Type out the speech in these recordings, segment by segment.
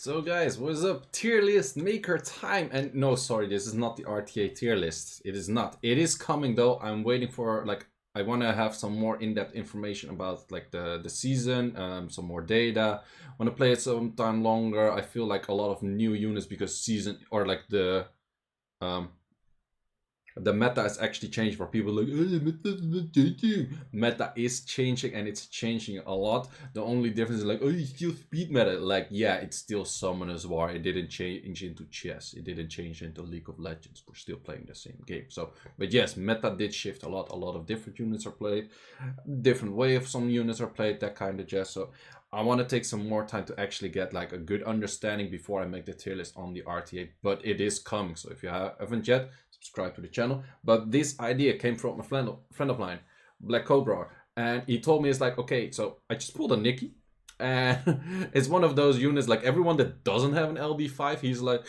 So guys, what's up? Tier list maker time. And no, sorry, this is not the RTA tier list. It is not. It is coming though. I'm waiting for I want to have some more in-depth information about the season, some more data. Want to play it some time longer. I feel like a lot of new units because season or the meta is actually changing for people like, oh, meta is changing and it's changing a lot. The only difference is like, oh, you still speed meta. Like, yeah, it's still Summoners War. It didn't change into chess. It didn't change into League of Legends. We're still playing the same game. So, but yes, meta did shift a lot. A lot of different units are played. Different way of some units are played, that kind of jazz. So I want to take some more time to actually get like a good understanding before I make the tier list on the RTA. But it is coming. So if you haven't yet, subscribe to the channel. But this idea came from a friend of mine, Black Cobra, and he told me, it's like, okay, so I just pulled a Nicki, and it's one of those units like everyone that doesn't have an LD5, he's like,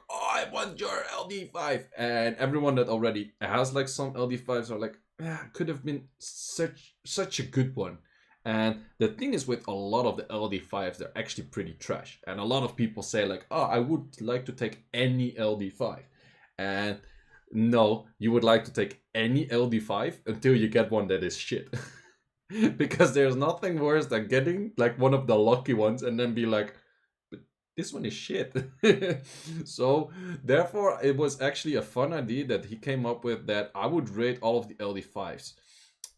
oh, I want your LD5, and everyone that already has like some LD5s are like, yeah, could have been such a good one. And the thing is, with a lot of the LD5s, they're actually pretty trash, and a lot of people say like, oh, I would like to take any LD5. And no, you would like to take any LD5 until you get one that is shit. Because there's nothing worse than getting like one of the lucky ones and then be like, but this one is shit. So therefore it was actually a fun idea that he came up with, that I would rate all of the LD5s.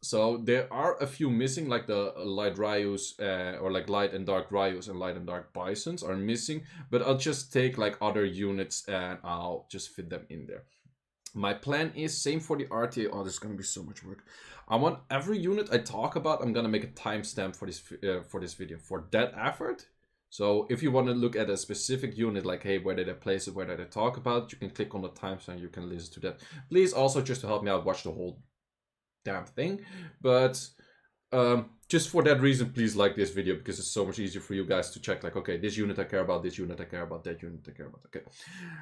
So there are a few missing, like the light Ryus or like light and dark Ryus and light and dark Bisons are missing, but I'll just take like other units and I'll just fit them in there. My plan is same for the RTA. Oh, this is gonna be so much work. I want every unit I talk about, I'm gonna make a timestamp for this video for that effort. So if you want to look at a specific unit, like, hey, where did I place it, where did I talk about it, you can click on the timestamp and you can listen to that. Please also, just to help me out, watch the whole damn thing. But just for that reason, please like this video, because it's so much easier for you guys to check, like, okay, this unit I care about, this unit I care about, that unit I care about. Okay,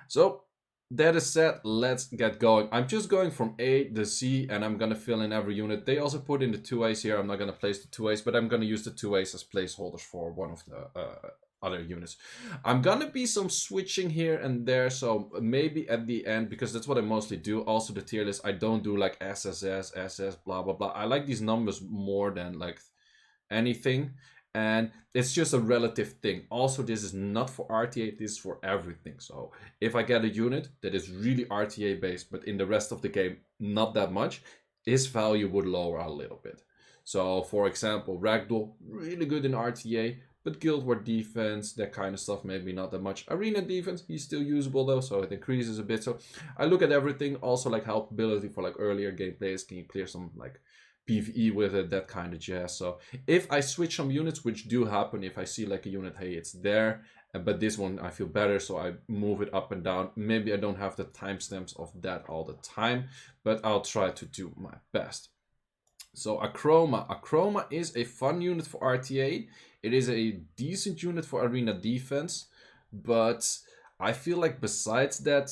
so that is said, let's get going. I'm just going from A to C and I'm gonna fill in every unit. They also put in the 2As here. I'm not gonna place the 2As, but I'm gonna use the 2As as placeholders for one of the other units. I'm gonna be some switching here and there, so maybe at the end, because that's what I mostly do. Also the tier list, I don't do like SSS, SS, blah blah blah. I like these numbers more than like anything, and it's just a relative thing. Also, this is not for RTA, this is for everything. So if I get a unit that is really RTA based, but in the rest of the game not that much, his value would lower a little bit. So for example, Ragdoll, really good in RTA, but Guild War defense, that kind of stuff, maybe not that much. Arena defense, he's still usable though, so it increases a bit. So I look at everything, also like helpability for like earlier gameplays. Can you clear some like PvE with it, that kind of jazz. So if I switch some units, which do happen, if I see like a unit, hey, it's there, but this one I feel better, so I move it up and down. Maybe I don't have the timestamps of that all the time, but I'll try to do my best. So Akroma. Akroma is a fun unit for RTA. It is a decent unit for arena defense, but I feel like besides that,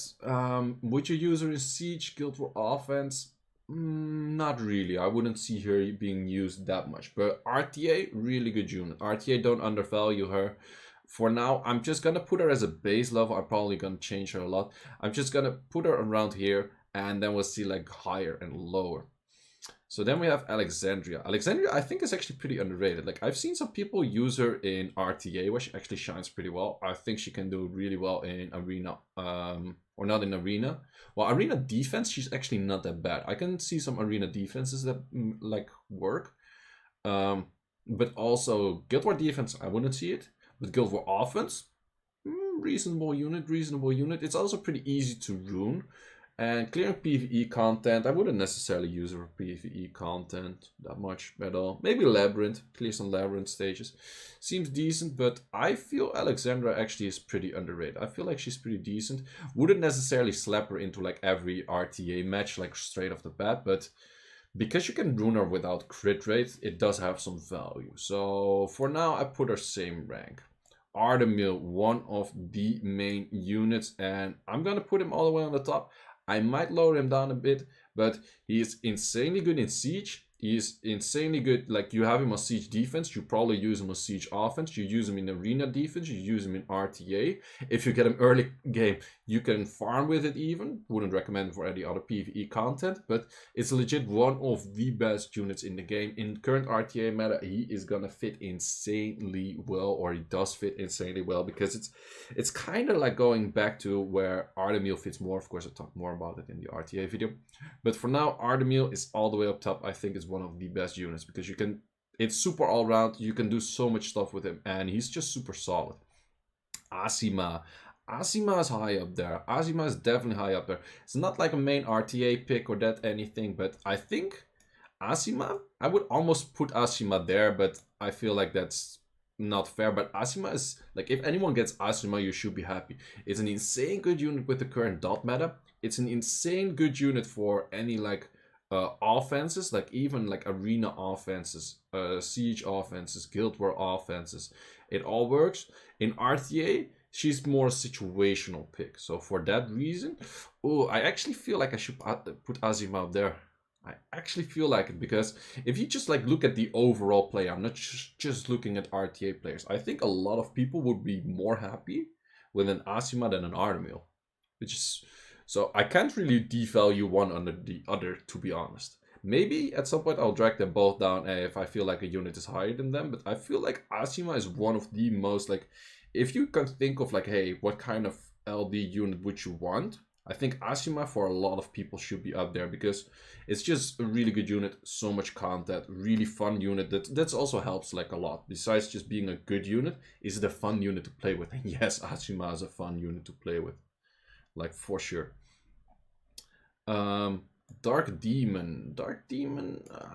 would you use her in Siege, Guild War offense? Not really. I wouldn't see her being used that much. But RTA, really good unit. RTA, don't undervalue her. For now, I'm just gonna put her as a base level. I'm probably gonna change her a lot. I'm just gonna put her around here, and then we'll see like higher and lower. So then we have Alexandra. Alexandra, I think, is actually pretty underrated. Like, I've seen some people use her in RTA, where she actually shines pretty well. I think she can do really well in arena, or not in arena. Well, arena defense, she's actually not that bad. I can see some arena defenses that like work. But also Guild War defense, I wouldn't see it. But Guild War offense, reasonable unit, reasonable unit. It's also pretty easy to rune. And clearing PvE content, I wouldn't necessarily use her for PvE content that much at all. Maybe Labyrinth, clear some Labyrinth stages. Seems decent, but I feel Alexandra actually is pretty underrated. I feel like she's pretty decent. Wouldn't necessarily slap her into like every RTA match, like straight off the bat, but because you can rune her without crit rate, it does have some value. So for now, I put her same rank. Artamiel, one of the main units, and I'm gonna put him all the way on the top. I might lower him down a bit, but he is insanely good in Siege. He's insanely good. Like, you have him on siege defense, you probably use him on siege offense, you use him in arena defense, you use him in RTA. If you get him early game, you can farm with it even. Wouldn't recommend it for any other PvE content, but it's legit one of the best units in the game. In current RTA meta, he is gonna fit insanely well, or he does fit insanely well, because it's kind of like going back to where Artamiel fits more. Of course, I'll talk more about it in the RTA video. But for now, Artamiel is all the way up top. I think it's one of the best units, because it's super all round. You can do so much stuff with him, and he's just super solid. Asima is high up there. Asima is definitely high up there. It's not like a main RTA pick or that anything, but I think Asima, I would almost put Asima there, but I feel like that's not fair. But Asima is, like, if anyone gets Asima, you should be happy. It's an insane good unit with the current dot meta. It's an insane good unit for any, like, offenses, like even like arena offenses, siege offenses, guild war offenses. It all works. In RTA, she's more a situational pick. So for that reason, oh, I actually feel like I should put Asima up there. I actually feel like it, because if you just like look at the overall play, I'm not just looking at RTA players. I think a lot of people would be more happy with an Asima than an Artamiel, which is, so I can't really devalue one under the other, to be honest. Maybe at some point I'll drag them both down if I feel like a unit is higher than them, but I feel like Asima is one of the most, like, if you can think of like, hey, what kind of LD unit would you want? I think Asima for a lot of people should be up there, because it's just a really good unit, so much content, really fun unit. That's also helps like a lot. Besides just being a good unit, is it a fun unit to play with? And yes, Asima is a fun unit to play with, like, for sure. Dark Demon,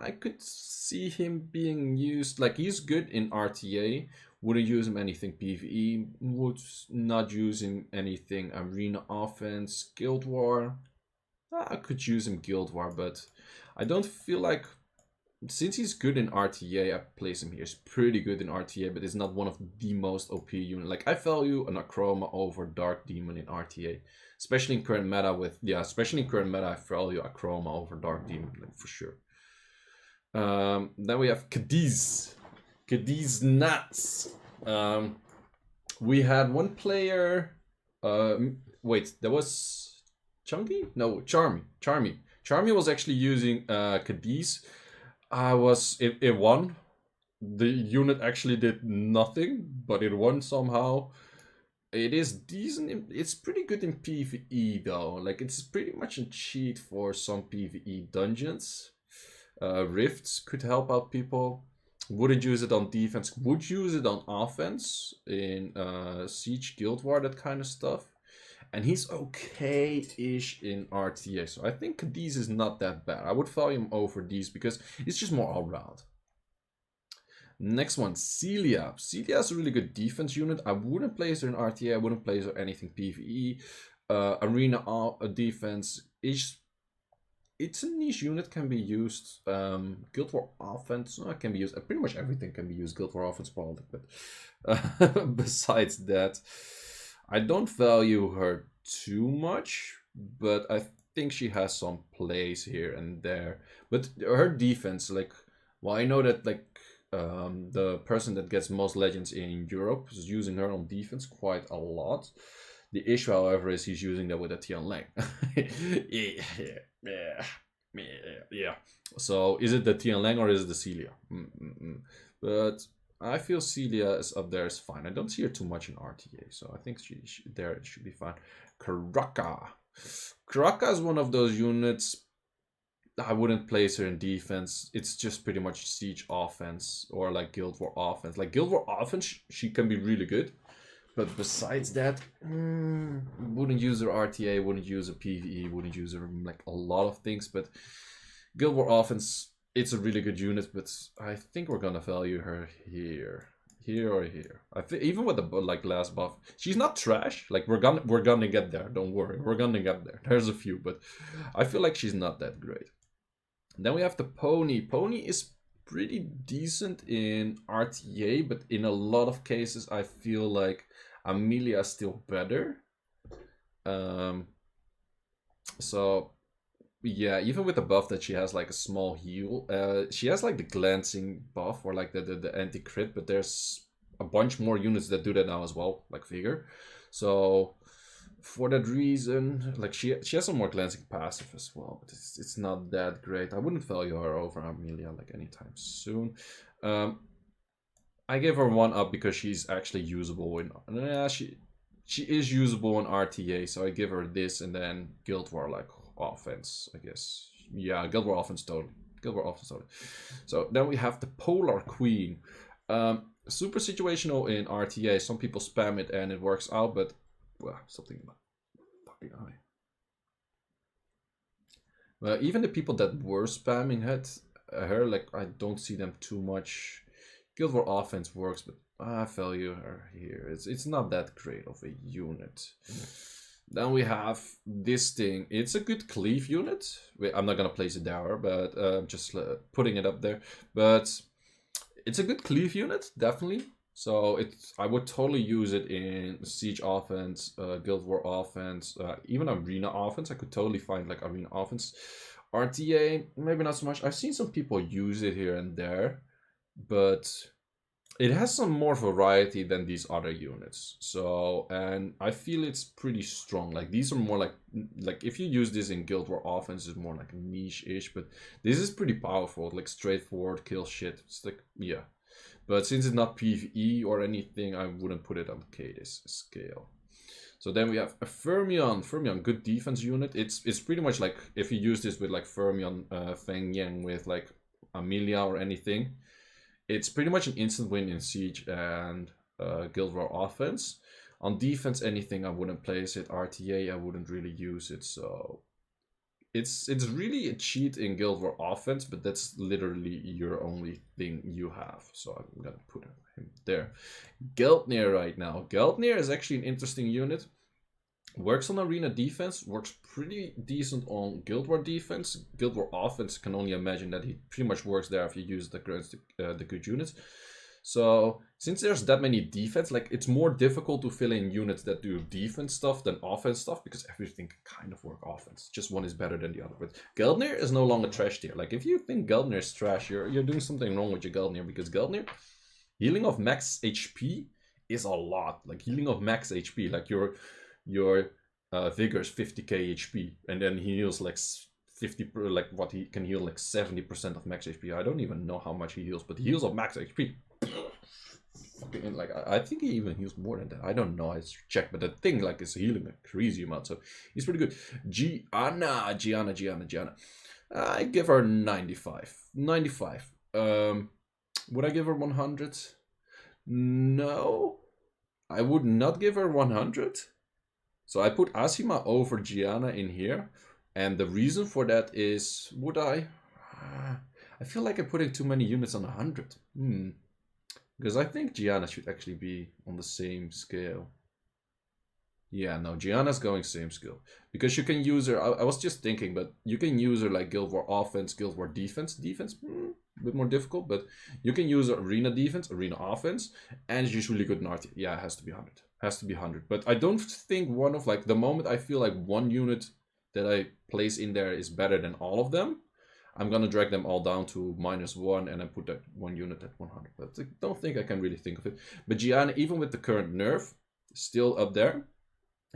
I could see him being used, like, he's good in RTA. Wouldn't use him anything PvE. Would not use him anything arena offense. Guild War, I could use him Guild War, but I don't feel like, since he's good in RTA, I place him here. He's pretty good in RTA, but it's not one of the most OP units. Like, I value an Akroma over Dark Demon in RTA, especially in current meta. Especially in current meta, I value Akroma over Dark Demon, like, for sure. Then we have Cadiz. Cadiz Nats. We had one player. Wait, there was Chunky? No, Charmy. Charmy was actually using Cadiz. It won. The unit actually did nothing, but it won somehow. It is decent. It's pretty good in PvE though. Like, it's pretty much a cheat for some PvE dungeons. Rifts could help out people. Wouldn't use it on defense. Would use it on offense in Siege, Guild War, that kind of stuff. And he's okay-ish in RTA. So I think Cadiz is not that bad. I would value him over these because it's just more all-round. Next one, Celia. Celia is a really good defense unit. I wouldn't place her in RTA. I wouldn't place her anything PvE. Arena defense is... It's a niche unit, can be used. Guild War offense can be used. Pretty much everything can be used. Guild War offense, probably. But besides that, I don't value her too much. But I think she has some plays here and there. But her defense, like, well, I know that like the person that gets most legends in Europe is using her on defense quite a lot. The issue, however, is he's using that with a Tian Lang. Yeah. So is it the Tian Lang or is it the Celia? But I feel Celia is up there is fine. I don't see her too much in RTA, so I think she there should be fine. Craka. Craka is one of those units. I wouldn't place her in defense. It's just pretty much siege offense or like Guild War offense. Like Guild War offense, she can be really good. But besides that, wouldn't use her RTA, wouldn't use her PvE, wouldn't use her like a lot of things. But Guild War offense, it's a really good unit. But I think we're gonna value her here or here. I think even with the like last buff, she's not trash. Like we're gonna get there. Don't worry, we're gonna get there. There's a few, but I feel like she's not that great. Then we have the Pony. Pony is pretty decent in RTA, but in a lot of cases, I feel like Amelia is still better. So Yeah, even with the buff that she has like a small heal, she has like the glancing buff or like the anti-crit, but there's a bunch more units that do that now as well, like Vigor. So for that reason, like she has some more glancing passive as well, but it's not that great. I wouldn't value her over Amelia like anytime soon. I give her one up because she's actually usable in. Yeah, she is usable in RTA, so I give her this and then Guild War like offense, I guess. Yeah, Guild War offense totally. Guild War offense totally. So then we have the Polar Queen. Super situational in RTA. Some people spam it and it works out, but well, something about fucking eye. Well, even the people that were spamming her, like I don't see them too much. Guild War offense works, but I value her here. It's not that great of a unit. Then we have this thing. It's a good cleave unit. Wait, I'm not gonna place it there, but just putting it up there. But it's a good cleave unit, definitely. So I would totally use it in Siege offense, Guild War offense, even Arena offense. I could totally find like Arena offense. RTA, maybe not so much. I've seen some people use it here and there, but it has some more variety than these other units. So, and I feel it's pretty strong. Like these are more like if you use this in Guild War offense, it's more like niche-ish, but this is pretty powerful, like straightforward, kill shit. It's like, yeah. But since it's not PvE or anything, I wouldn't put it on Cadiz scale. So then we have a Fermion. Fermion, good defense unit. It's pretty much like if you use this with like Fermion, Feng Yang with like Amelia or anything, it's pretty much an instant win in Siege and Guild War offense. On defense, anything I wouldn't place it. RTA, I wouldn't really use it. So it's really a cheat in Guild War offense, but that's literally your only thing you have. So I'm gonna put him there. Geldnir right now. Geldnir is actually an interesting unit. Works on arena defense, works pretty decent on Guild War defense. Guild War offense, can only imagine that he pretty much works there if you use the good units. So since there's that many defense, like it's more difficult to fill in units that do defense stuff than offense stuff because everything can kind of work offense. Just one is better than the other. But Geldnir is no longer trash tier. Like if you think Geldnir is trash, you're doing something wrong with your Geldnir, because Geldnir, healing of max HP is a lot. Like healing of max HP, like your Vigor is 50k HP, and then he heals like 50, like what he can heal like 70% of max HP. I don't even know how much he heals, but he heals of max HP. Like I think he even heals more than that. I don't know. I checked, but the thing like is healing a crazy amount, so he's pretty good. Giana. I give her 95. 95. Would I give her 100? No, I would not give her 100. So I put Asima over Giana in here, and the reason for that is, would I? I feel like I'm putting too many units on 100. Because I think Giana should actually be on the same scale. Yeah, no, Giana's going same scale. Because you can use her, I was just thinking, but you can use her like Guild War offense, Guild War defense. Defense, a bit more difficult, but you can use arena defense, arena offense, and it's usually good in RT. Yeah, it has to be 100. Has to be 100. But I don't think one of like, the moment I feel like one unit that I place in there is better than all of them, I'm gonna drag them all down to -1 and I put that one unit at 100. But I don't think I can really think of it. But Giana, even with the current nerf, still up there.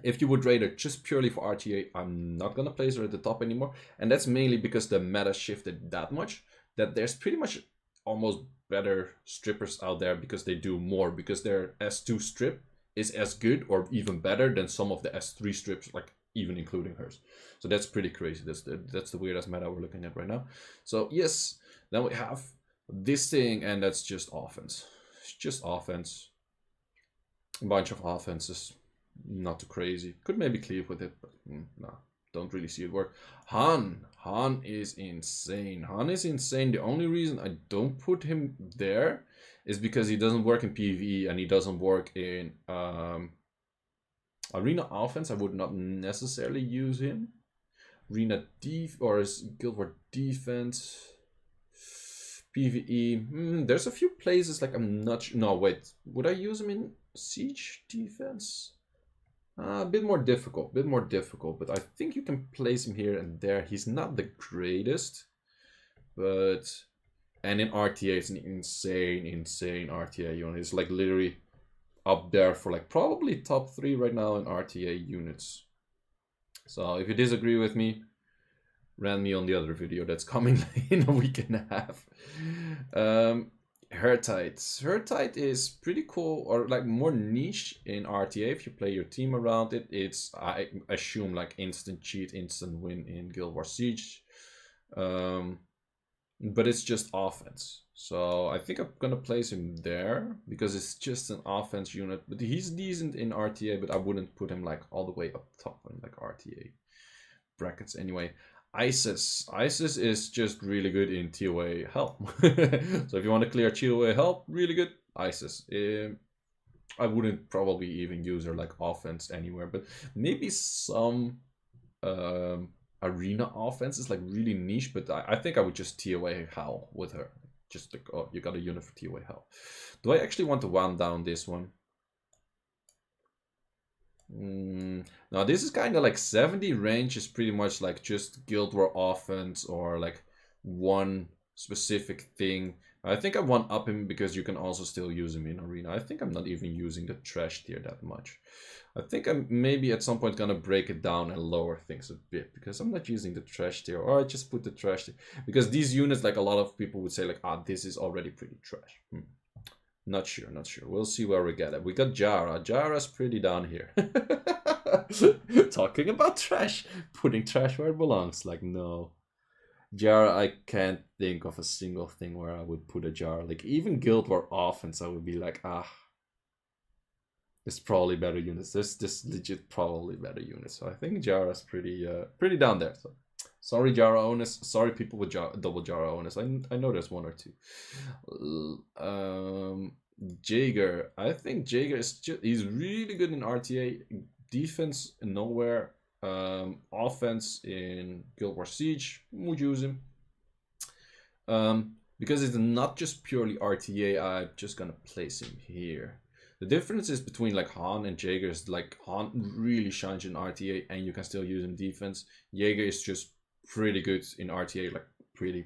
If you would rate her just purely for RTA, I'm not gonna place her at the top anymore. And that's mainly because the meta shifted that much that there's pretty much almost better strippers out there because they do more, because their S2 strip is as good or even better than some of the S3 strips, like even including hers. So that's pretty crazy. That's the weirdest meta we're looking at right now. So yes, then we have this thing, and that's just offense. It's just offense. A bunch of offenses. Not too crazy. Could maybe cleave with it, but no, don't really see it work. Han is insane. Han is insane. The only reason I don't put him there is because he doesn't work in PvE and he doesn't work in arena offense. I would not necessarily use him. Arena or Guild War defense, PvE. There's a few places like I'm not. No, wait. Would I use him in siege defense? A bit more difficult, but I think you can place him here and there. He's not the greatest, but and in RTA it's an insane RTA unit. It's like literally up there for like probably top 3 right now in RTA units. So if you disagree with me, ran me on the other video that's coming in a week and a half. Herteit. Herteit is pretty cool, or like more niche in RTA if you play your team around it. It's, I assume, like instant cheat, instant win in Guild Wars Siege. But it's just offense. So I think I'm gonna place him there because it's just an offense unit. But he's decent in RTA, but I wouldn't put him like all the way up top in like RTA brackets anyway. Isis is just really good in TOA help. So if you want to clear TOA help, really good. Isis. I wouldn't probably even use her like offense anywhere, but maybe some arena offense is like really niche. But I think I would just TOA Howl with her. Just like, oh, you got a unit for TOA Howl. Do I actually want to wound down this one? Now this is kind of like 70 range is pretty much like just Guild War offense or like one specific thing. I think I one up him because you can also still use him in arena. I think I'm not even using the trash tier that much. I think I'm maybe at some point gonna break it down and lower things a bit because I'm not using the trash tier, or I just put the trash tier because these units, like a lot of people would say like, ah, this is already pretty trash. Not sure. We'll see where we get it. We got Jaara. Jaara's pretty down here. Talking about trash. Putting trash where it belongs. Like, no. Jaara, I can't think of a single thing where I would put a Jaara. Like, even Guild War offense, I would be like, ah. There's probably better units. There's legit probably better units. So I think Jaara's pretty down there. So sorry, Jaara owners. Sorry, people with double Jaara owners. I know there's one or two. Jager. I think Jager is he's really good in RTA. Defense nowhere. Offense in Guild Wars Siege. Would use him. Because it's not just purely RTA, I'm just gonna place him here. The difference is between like Han and Jager is like Han really shines in RTA and you can still use him defense. Jager is just pretty good in RTA, like pretty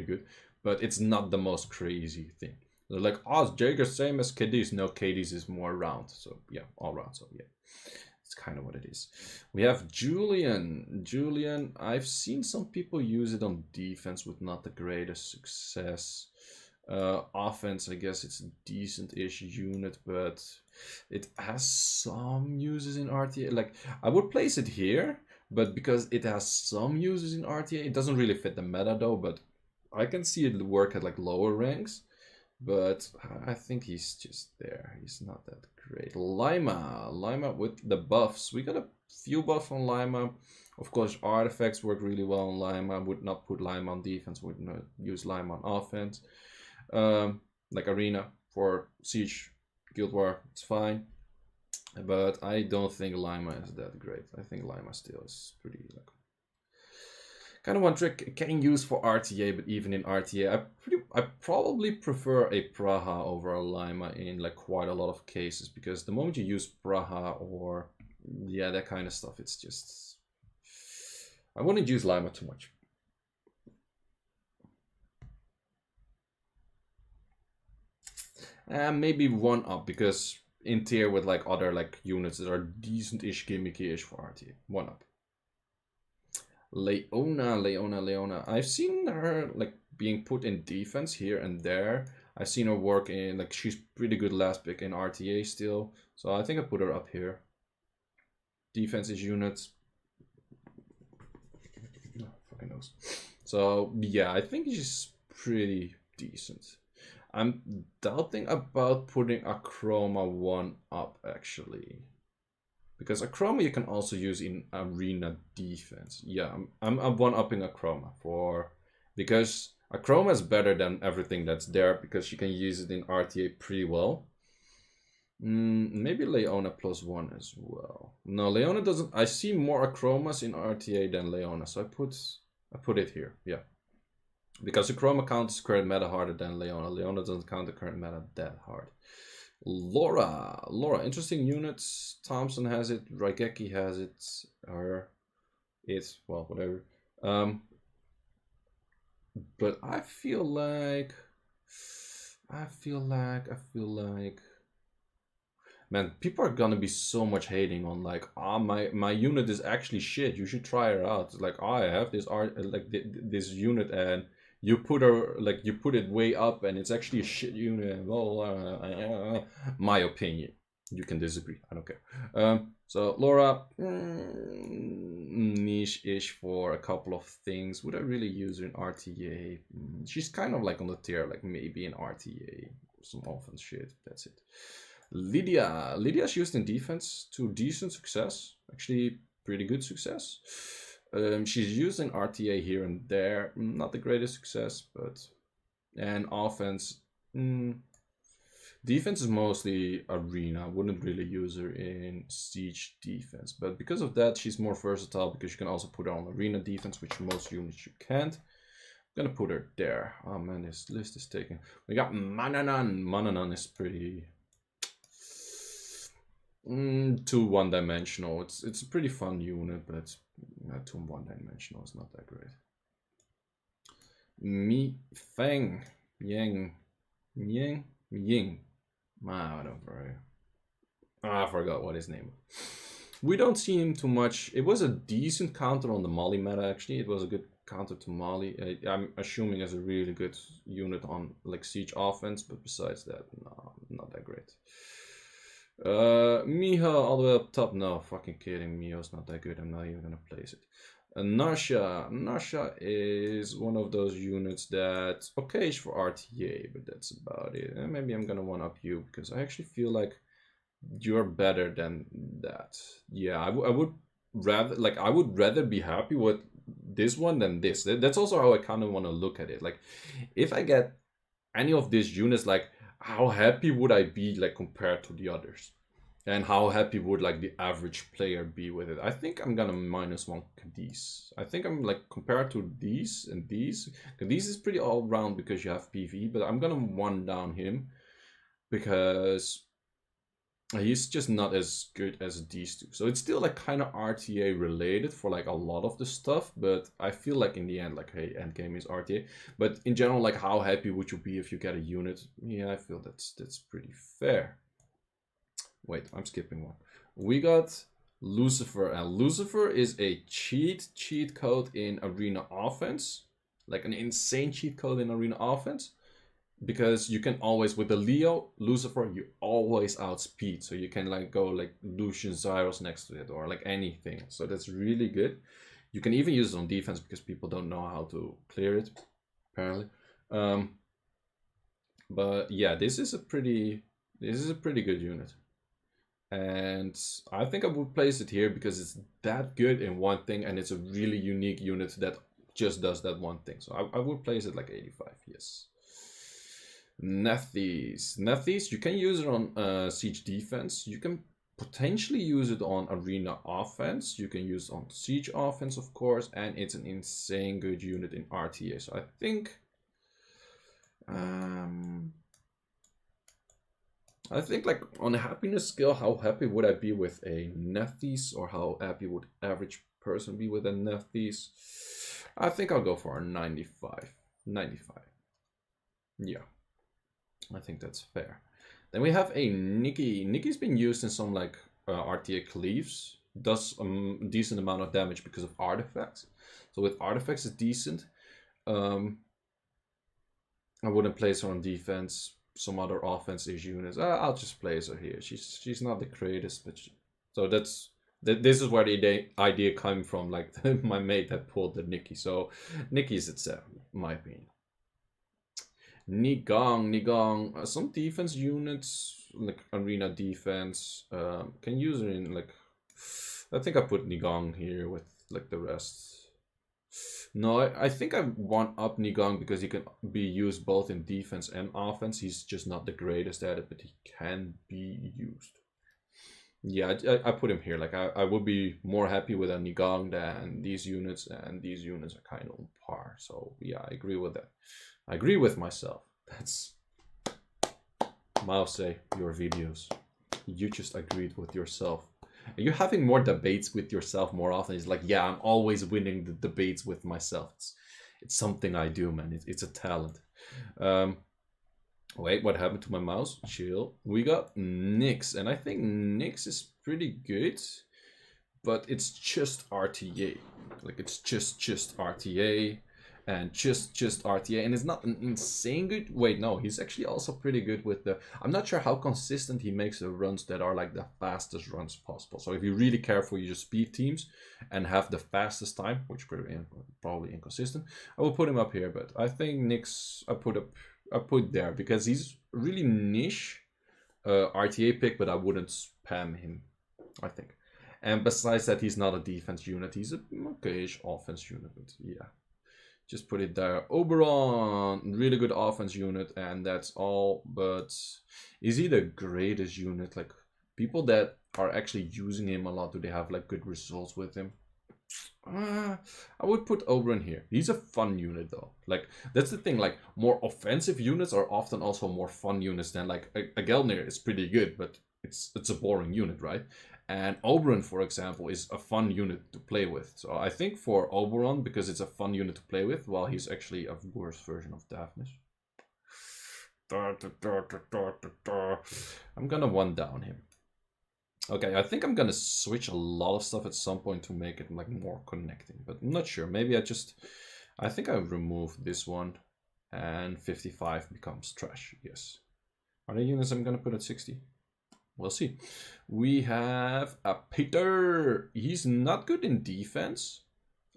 good, but it's not the most crazy thing. They're like, oh, Jager's same as Cadiz. No, Cadiz is more round. So yeah, all round. So yeah, it's kind of what it is. We have Julieanne. Julieanne, I've seen some people use it on defense with not the greatest success. Offense, I guess it's a decent-ish unit, but it has some uses in RTA. Like, I would place it here, but because it has some uses in RTA, it doesn't really fit the meta though, but I can see it work at like lower ranks. But I think he's just there. He's not that great. Laima with the buffs. We got a few buffs on Laima. Of course, artifacts work really well on Laima. I would not put Laima on defense. Would not use Laima on offense. Like arena for Siege, Guild War, it's fine. But I don't think Laima is that great. I think Laima still is pretty like kind of one trick can use for RTA, but even in RTA, I probably prefer a Praha over a Laima in like quite a lot of cases, because the moment you use Praha or yeah, that kind of stuff, it's just I wouldn't use Laima too much. Maybe one up, because in tier with like other like units that are decent-ish, gimmicky-ish for RTA. One up. Leona. I've seen her like being put in defense here and there. I've seen her work in like she's pretty good last pick in RTA still. So I think I put her up here. Defense-ish units. Oh, fucking knows. So yeah, I think she's pretty decent. I'm doubting about putting Akroma one up actually, because Akroma you can also use in arena defense. Yeah, I'm one upping Akroma because Akroma is better than everything that's there, because you can use it in RTA pretty well. Maybe Leona +1 as well. No, Leona doesn't. I see more Akromas in RTA than Leona, so I put it here. Yeah. Because Akroma counts current meta harder than Leona. Leona doesn't count the current meta that hard. Lora. Lora, interesting units. Thompson has it. Raigeki has it. Or it's, well, whatever. But I feel like... Man, people are gonna be so much hating on like, ah, my unit is actually shit. You should try her out. It's like, oh, I have this art, like this unit, and you put her like you put it way up, and it's actually a shit unit. Well, my opinion. You can disagree. I don't care. So Lora, niche-ish for a couple of things. Would I really use her in RTA? She's kind of like on the tier, like maybe in RTA, some offense shit. That's it. Lydia. Lydia's used in defense to decent success. Actually, pretty good success. She's used in RTA here and there. Not the greatest success, but... And offense... Defense is mostly arena. I wouldn't really use her in siege defense. But because of that, she's more versatile because you can also put her on arena defense, which most units you can't. I'm gonna put her there. Oh man, this list is taken. We got Mananan. Mananan is pretty... too one-dimensional. It's a pretty fun unit, but too one-dimensional is not that great. Mi Feng Yang Ying. Whatever. I forgot what his name was. We don't see him too much. It was a decent counter on the Mali meta, actually. It was a good counter to Mali. I'm assuming as a really good unit on like siege offense, but besides that, no, not that great. Miho all the way up top. No, fucking kidding. Miho's not that good. I'm not even gonna place it. Narsha. Narsha is one of those units that okay is for RTA, but that's about it. And maybe I'm gonna one up you because I actually feel like you're better than that. Yeah, I would rather be happy with this one than this. That's also how I kind of want to look at it. Like, if I get any of these units, like, how happy would I be like compared to the others? And how happy would like the average player be with it? I think I'm gonna -1 Cadiz. I think I'm like compared to these and these. Cadiz is pretty all round because you have PV, but I'm gonna one down him because he's just not as good as these two. So it's still like kind of RTA related for like a lot of the stuff, but I feel like in the end, like, hey, endgame is RTA. But in general, like, how happy would you be if you get a unit? Yeah, I feel that's pretty fair. Wait, I'm skipping one. We got Lucifer, and Lucifer is a cheat code in arena offense, like an insane cheat code in arena offense, because you can always, with the Leo Lucifer, you always outspeed, so you can like go like Lucian Zyros next to it or like anything. So that's really good. You can even use it on defense because people don't know how to clear it, apparently. But yeah, this is a pretty good unit. And I think I would place it here because it's that good in one thing, and it's a really unique unit that just does that one thing. So I would place it like 85, yes. Nethys. Nethys, you can use it on siege defense. You can potentially use it on arena offense. You can use it on siege offense, of course, and it's an insane good unit in RTA. So I think... I think like on a happiness scale, how happy would I be with a Nethys, or how happy would average person be with a Nethys? I think I'll go for a 95. 95. Yeah, I think that's fair. Then we have a Nicki. Nicki's been used in some like RTA cleaves. Does a decent amount of damage because of artifacts. So with artifacts, it's decent. I wouldn't place her on defense. Some other offensive units. I'll just place her here. She's not the greatest, but so this is where the idea came from. Like my mate that pulled the Nicki. So Nicki's at 7, in my opinion. Nigong. Some defense units like arena defense can use her in like. I think I put Nigong here with like the rest. No, I think I want up Nigong because he can be used both in defense and offense. He's just not the greatest at it, but he can be used. Yeah, I put him here. Like I would be more happy with a Nigong than these units, and these units are kind of on par. So yeah, I agree with that. I agree with myself. Mouse say your videos. You just agreed with yourself. You're having more debates with yourself more often. It's like, yeah, I'm always winning the debates with myself. It's something I do, man. It's a talent. Wait, what happened to my mouse? Chill. We got Nyx, and I think Nyx is pretty good, but it's just RTA. Like, it's just RTA. And just RTA, and it's not an insane good. Wait, no, he's actually also pretty good with the. I'm not sure how consistent he makes the runs that are like the fastest runs possible. So if you're really careful, you just speed teams and have the fastest time, which probably inconsistent. I will put him up here, but I think Nyx I put there because he's really niche RTA pick, but I wouldn't spam him, I think. And besides that, he's not a defense unit. He's a okay-ish offense unit, but yeah. Just put it there. Oberon, really good offense unit, and that's all. But is he the greatest unit? Like, people that are actually using him a lot, do they have like good results with him? I would put Oberon here. He's a fun unit though. Like, that's the thing. Like, more offensive units are often also more fun units than like a Geldnir is pretty good, but it's a boring unit, right? And Oberon, for example, is a fun unit to play with. So I think for Oberon, because it's a fun unit to play with, while he's actually a worse version of Daphnis. I'm gonna one down him. Okay, I think I'm gonna switch a lot of stuff at some point to make it like more connecting, but I'm not sure. Maybe I think I remove this one, and 55 becomes trash. Yes. Are there units I'm gonna put at 60? We'll see. We have a Peter. He's not good in defense,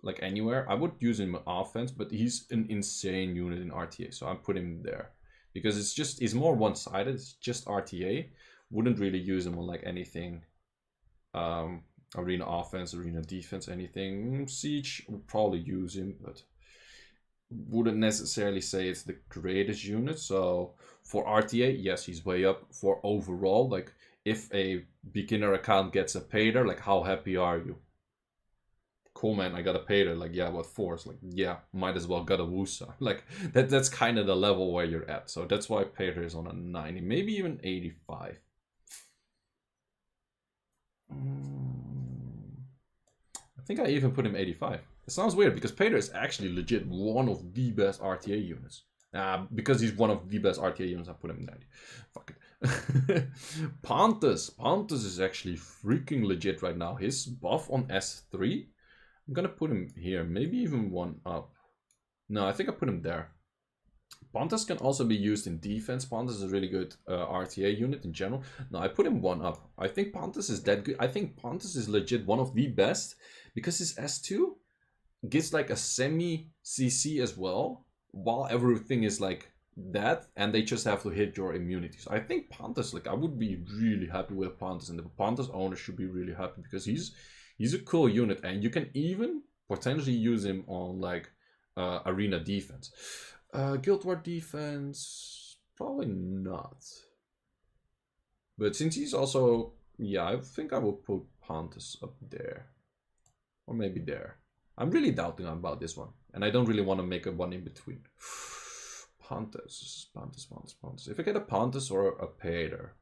like anywhere. I would use him in offense, but he's an insane unit in RTA, so I'm putting him there because it's more one-sided. It's just RTA. Wouldn't really use him on like anything. Arena offense, arena defense, anything. Siege would probably use him, but wouldn't necessarily say it's the greatest unit. So for RTA, yes, he's way up. For overall, like if a beginner account gets a Pater, like how happy are you? Cool, man, I got a Pater. Like, yeah, what force? Like, yeah, might as well got a Wusa. Like that's kind of the level where you're at. So that's why Pater is on a 90, maybe even 85. I think I even put him 85. It sounds weird because Pater is actually legit one of the best RTA units. Because he's one of the best RTA units, I put him 90. Fuck it. Pontus. Pontus is actually freaking legit right now. His buff on S3, I'm gonna put him here. Maybe even one up. No, I think I put him there. Pontus can also be used in defense. Pontus is a really good RTA unit in general. No, I put him one up. I think Pontus is that good. I think Pontus is legit one of the best because his S2 gets like a semi CC as well, while everything is like that, and they just have to hit your immunity. So I think Pontus, like I would be really happy with Pontus, and the Pontus owner should be really happy because he's a cool unit, and you can even potentially use him on like arena defense. Guild War defense, probably not. But since he's also, yeah, I think I will put Pontus up there. Or maybe there. I'm really doubting about this one. And I don't really want to make a one in between. Pontus. If I get a Pontus or a Pater,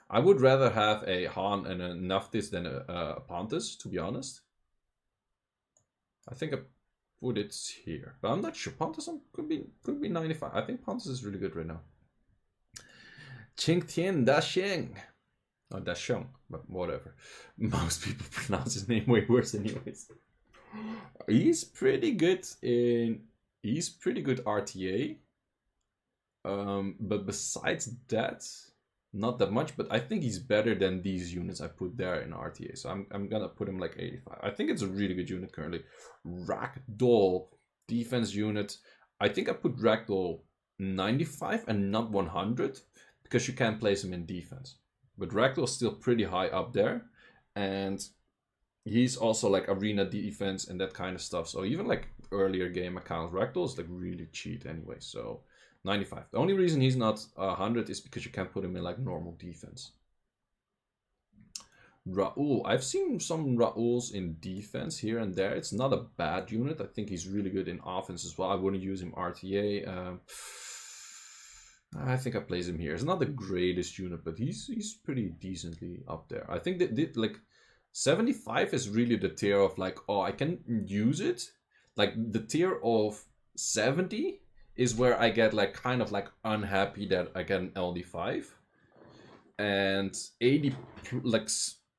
I would rather have a Han and a Naftis than a Pontus, to be honest. I think I put it here. But I'm not sure. Pontus could be 95. I think Pontus is really good right now. Qitian Dasheng. Oh, Dasheng, but whatever. Most people pronounce his name way worse anyways. He's pretty good RTA. But besides that, not that much, but I think he's better than these units I put there in RTA. So I'm gonna put him like 85. I think it's a really good unit currently. Ragdoll defense unit. I think I put Ragdoll 95 and not 100 because you can't place him in defense. But Ragdoll's still pretty high up there, and he's also like arena defense and that kind of stuff. So even like earlier game accounts, Ragdoll is like really cheat anyway. So 95. The only reason he's not 100 is because you can't put him in like normal defense. Raul. I've seen some Rauls in defense here and there. It's not a bad unit. I think he's really good in offense as well. I wouldn't use him RTA. I think I place him here. It's not the greatest unit, but he's pretty decently up there. I think that like 75 is really the tier of like, oh, I can use it. Like the tier of 70 is where I get like kind of like unhappy that I get an LD5. And 80 like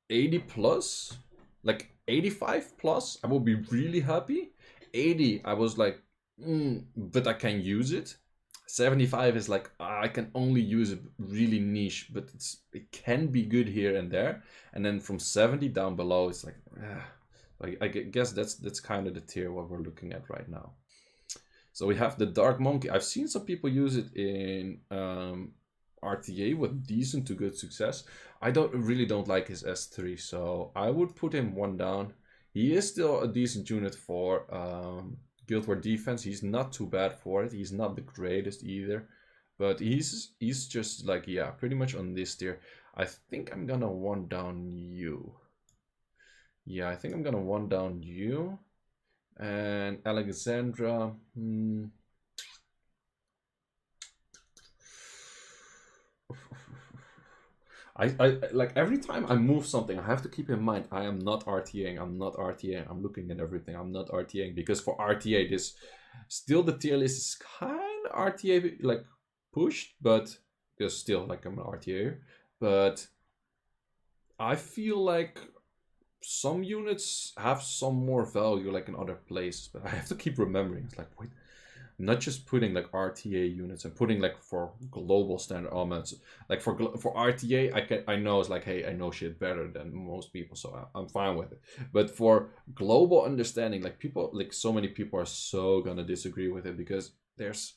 80 plus, like 85 plus, I will be really happy. 80, I was like, but I can use it. 75 is like, I can only use it really niche, but it can be good here and there. And then from 70 down below, it's like, I guess that's kind of the tier what we're looking at right now. So we have the Dark Monkey. I've seen some people use it in RTA with decent to good success. I really don't like his S3, so I would put him one down. He is still a decent unit for Guild War defense. He's not too bad for it. He's not the greatest either, but he's just like, yeah, pretty much on this tier. I think I'm gonna one down you. Yeah, I think I'm gonna one down you. And Alexandra, I like every time I move something, I have to keep in mind I am not RTAing. I'm not RTAing. I'm looking at everything. I'm not RTAing because for RTA, this still the tier list is kind of RTA like pushed, but because still like I'm an RTA. But I feel like some units have some more value like in other places, but I have to keep remembering. It's like, wait, not just putting like RTA units and putting like for global standard elements. Like for RTA, I know it's like, hey, I know shit better than most people, so I'm fine with it. But for global understanding, like people, like so many people are so gonna disagree with it because there's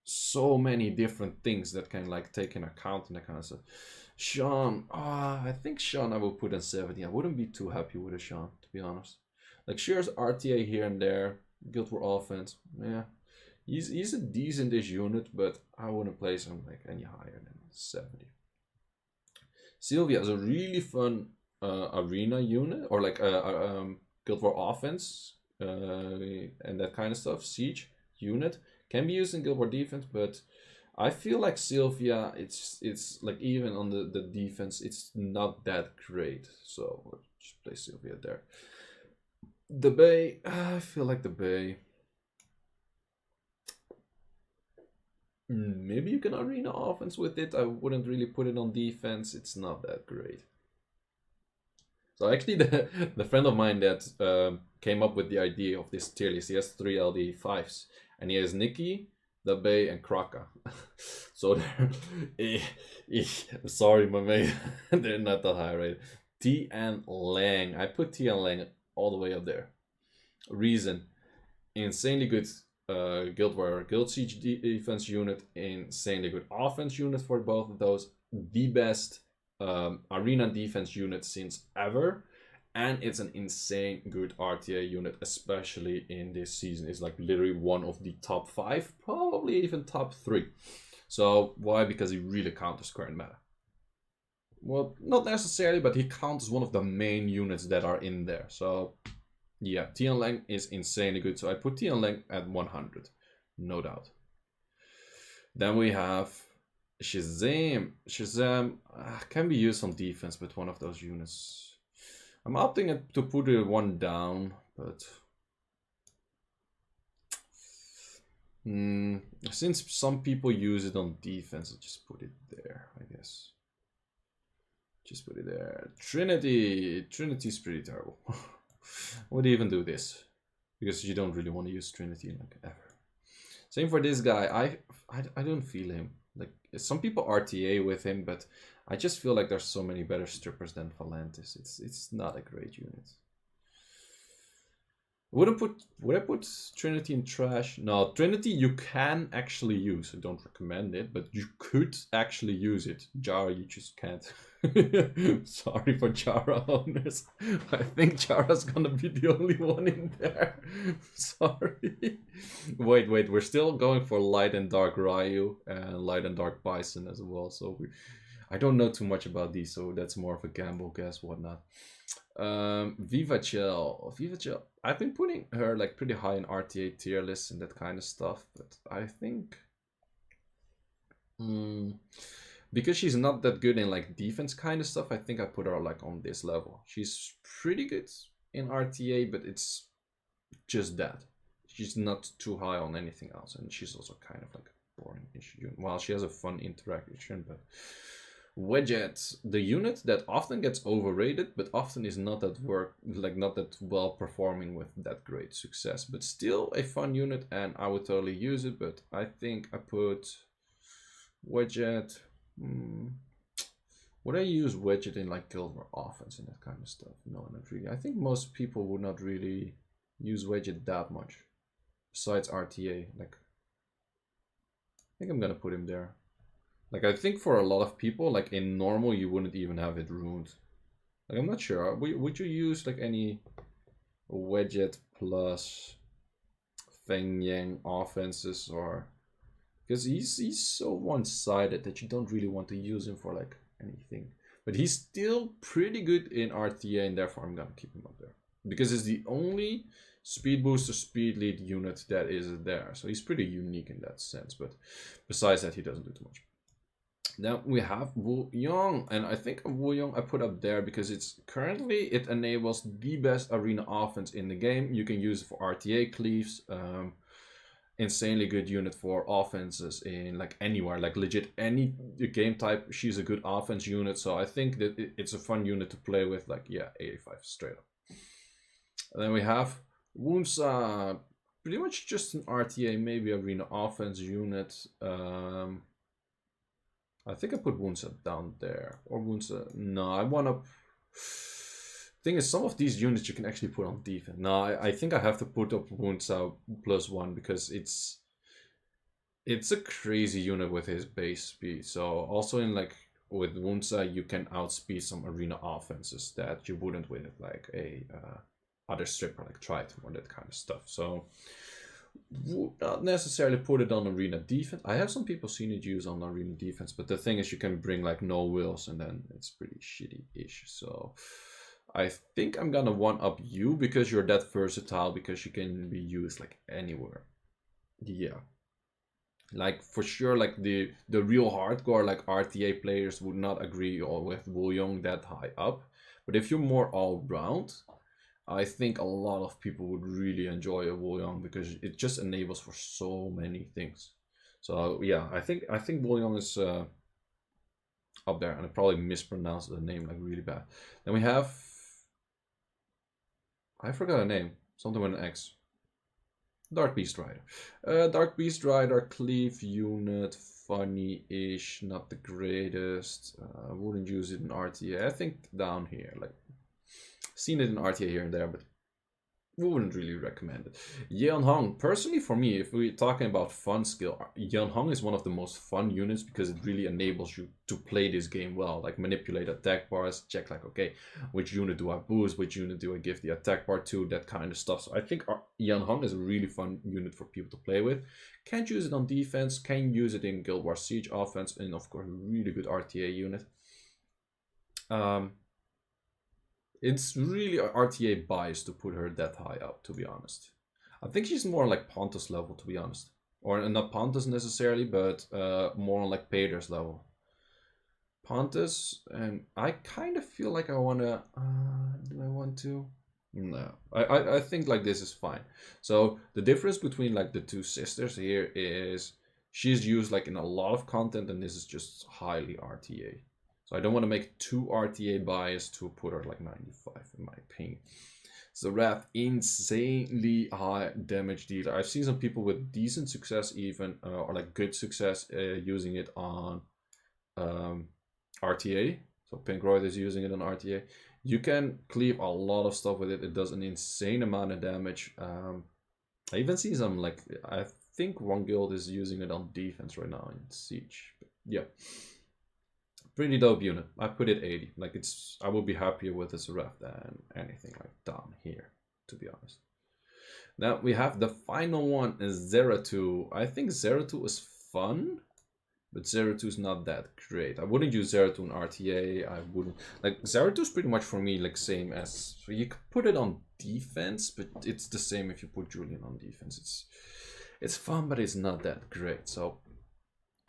so many different things that can like take in account and that kind of stuff. Sean, I think Sean I will put in 70. I wouldn't be too happy with a Sean, to be honest. Like shares RTA here and there, Guild War offense, yeah. He's a decent-ish unit, but I wouldn't place him like any higher than 70. Celia is a really fun arena unit, or like Guild War offense and that kind of stuff. Siege unit can be used in Guild War defense, but I feel like Sylvia, it's like even on the defense, it's not that great. So let's just place Sylvia there. The Bay, I feel like the Bay. Maybe you can arena offense with it. I wouldn't really put it on defense. It's not that great. So actually, the friend of mine that came up with the idea of this tier list, he has 3 LD5s, and he has Nicki, the Bay, and Craka. So they're, sorry, my mate, they're not that high rated. Tian Lang, I put Tian Lang all the way up there. Reason, insanely good Guild War Guild Siege defense unit, insanely good offense unit for both of those. The best arena defense unit since ever, and it's an insane good RTA unit, especially in this season. It's like literally one of the top 5, probably even top 3. So why? Because he really counters current meta. Well, not necessarily, but he counts one of the main units that are in there. So yeah, Tian Lang is insanely good. So I put Tian Lang at 100, no doubt. Then we have Shazam. Shazam can be used on defense with one of those units. I'm opting to put it one down, but since some people use it on defense, I'll just put it there, I guess. Just put it there. Trinity. Trinity's pretty terrible. Would even do this? Because you don't really want to use Trinity like ever. Same for this guy. I don't feel him. Like some people RTA with him, but I just feel like there's so many better strippers than Valantis. It's not a great unit. Would I put Trinity in trash? No, Trinity you can actually use. I don't recommend it, but you could actually use it. Jaara, you just can't. Sorry for Jaara owners. I think Jaara's gonna be the only one in there. Sorry. Wait, we're still going for light and dark Ryu and light and dark Bison as well. So I don't know too much about these, so that's more of a gamble guess, whatnot. Vivachel. I've been putting her like pretty high in RTA tier lists and that kind of stuff, but I think Because she's not that good in like defense kind of stuff, I think I put her like on this level. She's pretty good in RTA, but it's just that. She's not too high on anything else, and she's also kind of like a boring-ish unit. Well, she has a fun interaction, but Wedget, the unit that often gets overrated, but often is not that not that well performing with that great success, but still a fun unit, and I would totally use it. But I think I put Wedget. Would I use Wedget in like Guild War offense and that kind of stuff? No, not really. I think most people would not really use Wedget that much. Besides RTA, like I think I'm gonna put him there. Like I think for a lot of people, like in normal, you wouldn't even have it ruined. Like I'm not sure. Would you use like any Wedget plus Feng Yang offenses, or because he's so one-sided that you don't really want to use him for like anything. But he's still pretty good in RTA, and therefore I'm gonna keep him up there because it's the only speed booster speed lead unit that is there, so he's pretty unique in that sense. But besides that, he doesn't do too much. Then we have Wu Yong, and I think Wu Yong I put up there because it enables the best arena offense in the game. You can use it for RTA cleaves, insanely good unit for offenses in like anywhere, like legit any game type. She's a good offense unit, so I think that it's a fun unit to play with. Like 85 straight up. And then we have Wunsa, pretty much just an RTA, maybe arena offense unit. I think I put Wunsa down there. Or Wunsa. No, I want to. Thing is, some of these units you can actually put on defense. No, I think I have to put up Wunsa +1 because it's a crazy unit with his base speed. So also in like with Wunsa, you can outspeed some arena offenses that you wouldn't with like a other stripper like Triton or that kind of stuff. So would not necessarily put it on arena defense. I have some people seen it used on arena defense, but the thing is you can bring like no wills and then it's pretty shitty-ish. So I think I'm gonna one-up you because you're that versatile, because you can be used like anywhere. Yeah. Like for sure, like the real hardcore like RTA players would not agree with Wu Yong that high up. But if you're more all round, I think a lot of people would really enjoy a Wu Yong because it just enables for so many things. So yeah, I think Wu Yong is up there, and I probably mispronounced the name like really bad. Then we have, I forgot a name, something with an X. Dark Beast Rider. Dark Beast Rider, cleave unit, funny-ish, not the greatest. Wouldn't use it in RTA. I think down here, like seen it in RTA here and there, but we wouldn't really recommend it. Yeon Hong, personally for me, if we're talking about fun skill, Yeon Hong is one of the most fun units because it really enables you to play this game well, like manipulate attack bars, check like, okay, which unit do I boost, which unit do I give the attack bar to, that kind of stuff. So I think Yeon Hong is a really fun unit for people to play with. Can't use it on defense, can use it in Guild Wars Siege offense, and of course, really good RTA unit. It's really RTA bias to put her that high up, to be honest. I think she's more like Pontus level, to be honest. Or not Pontus necessarily, but more on like Pader's level. Pontus, and I kind of feel like I want to... do I want to? No. I think like this is fine. So the difference between like the two sisters here is she's used like in a lot of content, and this is just highly RTA. So I don't want to make too RTA biased to put her like 95 in my opinion. So Wrath, insanely high damage dealer. I've seen some people with decent success even, or like good success using it on RTA. So Pinkroyd is using it on RTA. You can cleave a lot of stuff with it. It does an insane amount of damage. I even see some like, I think one guild is using it on defense right now in Siege. But yeah. Pretty dope unit. I put it 80. Like I would be happier with this ref than anything like down here, to be honest. Now we have the final one is Zeratul. I think Zeratul is fun, but Zeratul is not that great. I wouldn't use Zeratul in RTA. I wouldn't like Zeratul is pretty much for me like same as, so you could put it on defense, but it's the same if you put Julieanne on defense. It's fun, but it's not that great. So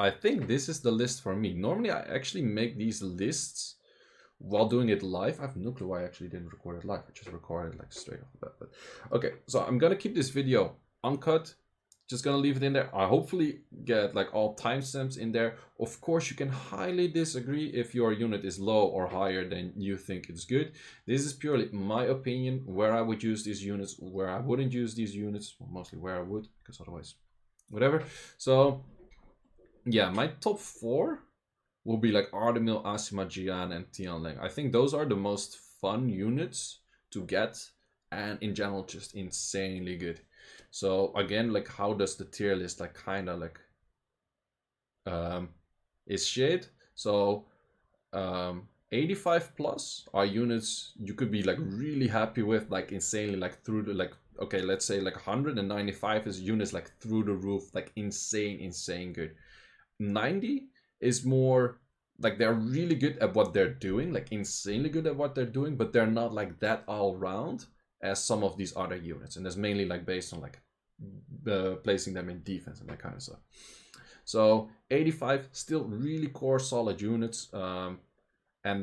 I think this is the list for me. Normally I actually make these lists while doing it live. I have no clue why I actually didn't record it live. I just recorded like straight off the bat. But okay, so I'm gonna keep this video uncut. Just gonna leave it in there. I hopefully get like all timestamps in there. Of course, you can highly disagree if your unit is low or higher than you think it's good. This is purely my opinion, where I would use these units, where I wouldn't use these units. Well, mostly where I would, because otherwise, whatever. So, yeah, my top 4 will be like Artamiel, Asima, Giana, and Tian Lang. I think those are the most fun units to get, and in general, just insanely good. So again, like how does the tier list like kind of like is shaped? So 85 plus are units you could be like really happy with, like insanely, like through the like, okay, let's say like 195 is units like through the roof, like insane good. 90 is more like they're really good at what they're doing, like insanely good at what they're doing, but they're not like that all round as some of these other units, and that's mainly like based on like placing them in defense and that kind of stuff. So 85 still really core solid units, and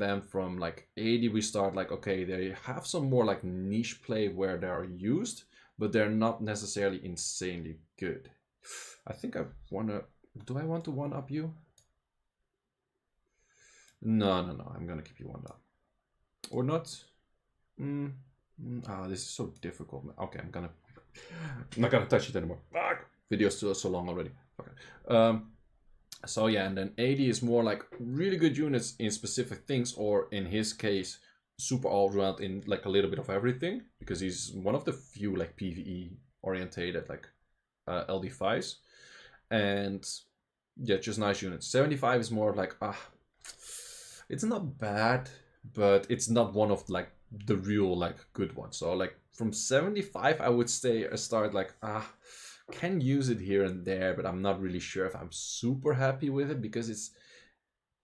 then from like 80 we start like, okay, they have some more like niche play where they are used, but they're not necessarily insanely good. I think I wanna, do I want to one up you? No, I'm gonna keep you one up or not. This is so difficult. Okay, I'm not gonna touch it anymore. Video's still so long already. Okay. So yeah, and then 80 is more like really good units in specific things, or in his case, super all round in like a little bit of everything, because he's one of the few like PvE orientated like LD5s, and yeah, just nice units. 75 is more like it's not bad, but it's not one of like the real like good ones. So like from 75 I would start like can use it here and there, but I'm not really sure if I'm super happy with it, because it's,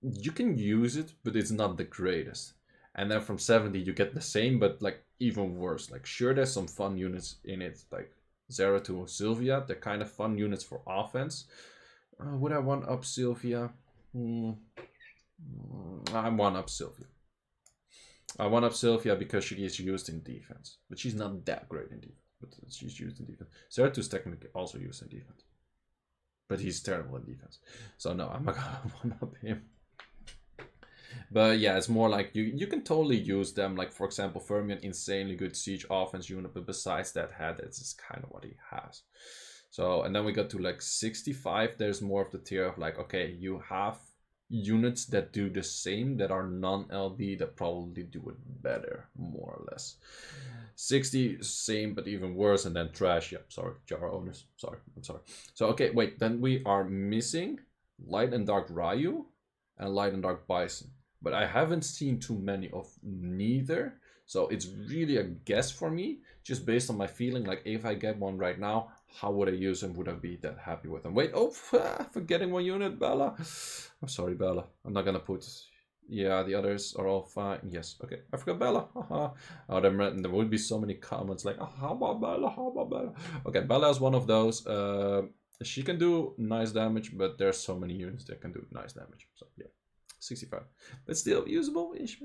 you can use it but it's not the greatest. And then from 70 you get the same but like even worse. Like sure, there's some fun units in it, like Zera to Sylvia, they're kind of fun units for offense. Would I one up Sylvia? I one up Sylvia. I one up Sylvia because she is used in defense, but she's not that great in defense. But she's used in defense. Zeratus technically also used in defense, but he's terrible in defense. So no, I'm not gonna one up him. But yeah, it's more like you can totally use them. Like for example, Fermion, insanely good siege offense unit, but besides that, that's just kind of what he has. So, and then we got to like 65. There's more of the tier of like, okay, you have units that do the same, that are non-LD, that probably do it better, more or less. 60, same, but even worse, and then trash. Yeah, sorry, Jaara owners. I'm sorry. So, okay, wait, then we are missing Light and Dark Ryu and Light and Dark Bison. But I haven't seen too many of neither. So it's really a guess for me, just based on my feeling. Like if I get one right now, how would I use them? Would I be that happy with them? Wait, forgetting one unit, Bella. I'm sorry, Bella. I'm not gonna put, yeah, the others are all fine. Yes, okay, I forgot Bella. Oh, there would be so many comments like, oh, how about Bella? How about Bella? Okay, Bella is one of those. She can do nice damage, but there's so many units that can do nice damage. So yeah, 65, but still usable-ish.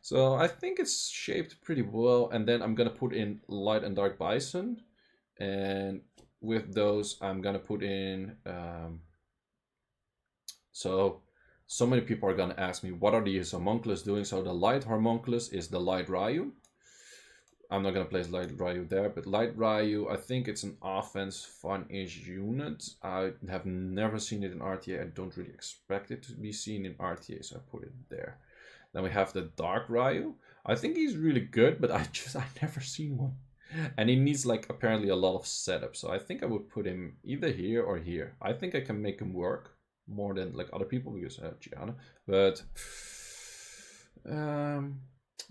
So I think it's shaped pretty well. And then I'm gonna put in Light and Dark Bison, and with those I'm gonna put in so many people are gonna ask me, what are these homunculus doing? So the Light homunculus is the Light Ryu. I'm not gonna place Light Ryu there, but Light Ryu, I think it's an offense fun-ish unit. I have never seen it in RTA. I don't really expect it to be seen in RTA, so I put it there. Then we have the Dark Ryu. I think he's really good, but I never seen one. And he needs like apparently a lot of setup. So I think I would put him either here or here. I think I can make him work more than like other people because I have Giana. But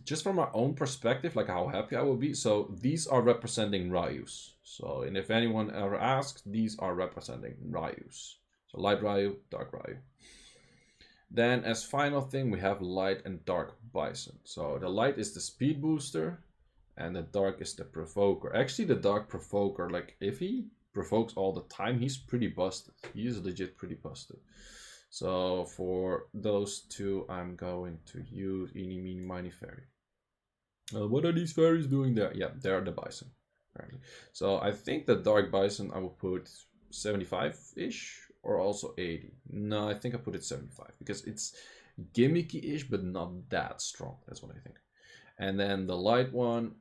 just from my own perspective, like how happy I will be. So these are representing Ryus. So, and if anyone ever asks, these are representing Ryus. So Light Ryu, Dark Ryu. Then as final thing, we have Light and Dark Bison. So the Light is the speed booster and the Dark is the provoker. Actually, the Dark provoker, like if he provokes all the time, he's pretty busted. He is legit pretty busted. So for those two, I'm going to use Eeny, Meeny, Miny Fairy. What are these fairies doing there? Yeah, they're the bison, apparently. So I think the Dark Bison I will put 75-ish or also 80. No, I think I put it 75 because it's gimmicky-ish, but not that strong. That's what I think. And then the light one,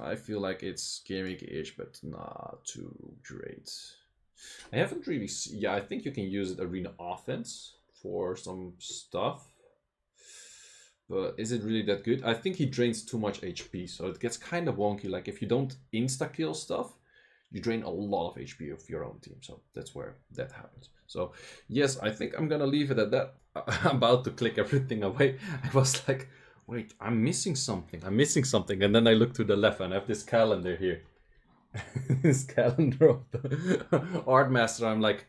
I feel like it's gimmicky-ish, but not too great. I haven't really seen, yeah, I think you can use it arena offense for some stuff. But is it really that good? I think he drains too much HP, so it gets kind of wonky. Like if you don't insta-kill stuff, you drain a lot of HP of your own team. So that's where that happens. So yes, I think I'm gonna leave it at that. I'm about to click everything away. I was like, wait, I'm missing something. I'm missing something. And then I look to the left and I have this calendar here. This calendar of the Art Master. I'm like,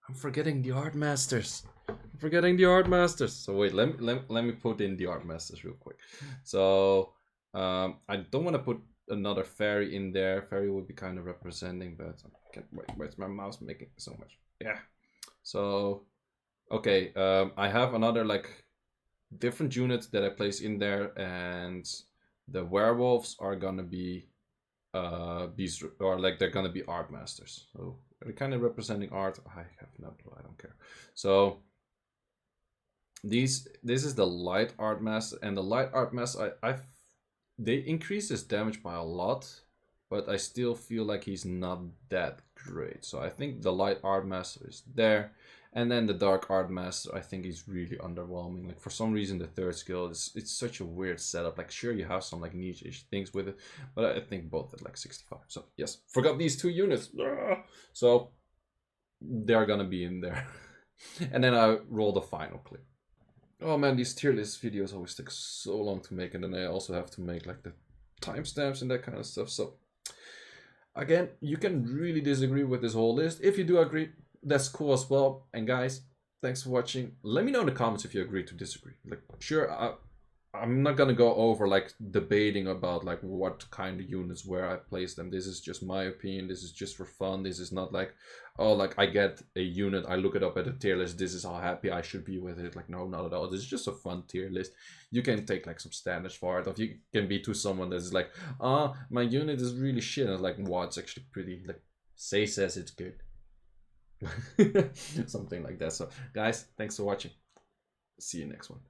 I'm forgetting the Art Masters. I'm forgetting the Art Masters. So wait, let me put in the Art Masters real quick. So I don't want to put another fairy in there. Fairy would be kind of representing, but I can't wait. Where's my mouse making so much? Yeah. So okay, I have another like different units that I place in there, and the werewolves are gonna be beast, or like they're gonna be Art Masters. So they're kind of representing art. I have no clue. I don't care. So this is the light Art Master, and the light Art Master they increase his damage by a lot, but I still feel like he's not that great. So I think the light Art Master is there, and then the dark Art Master I think is really underwhelming. Like for some reason the third skill it's such a weird setup. Like sure you have some like niche-ish things with it, but I think both at like 65. So yes, forgot these two units. So they're gonna be in there. And then I roll the final clip. Oh man, these tier list videos always take so long to make, and then I also have to make like the timestamps and that kind of stuff. So again, you can really disagree with this whole list. If you do agree, that's cool as well. And guys, thanks for watching. Let me know in the comments if you agree to disagree. Like sure, I'm not gonna go over like debating about like what kind of units where I place them. This is just my opinion. This is just for fun. This is not like, oh, like I get a unit, I look it up at a tier list, this is how happy I should be with it. Like no, not at all. This is just a fun tier list. You can take like some standards for it, or you can be to someone that's like, my unit is really shit. And it's like, wow, it's actually pretty. Like says it's good. Something like that. So guys, thanks for watching. See you next one.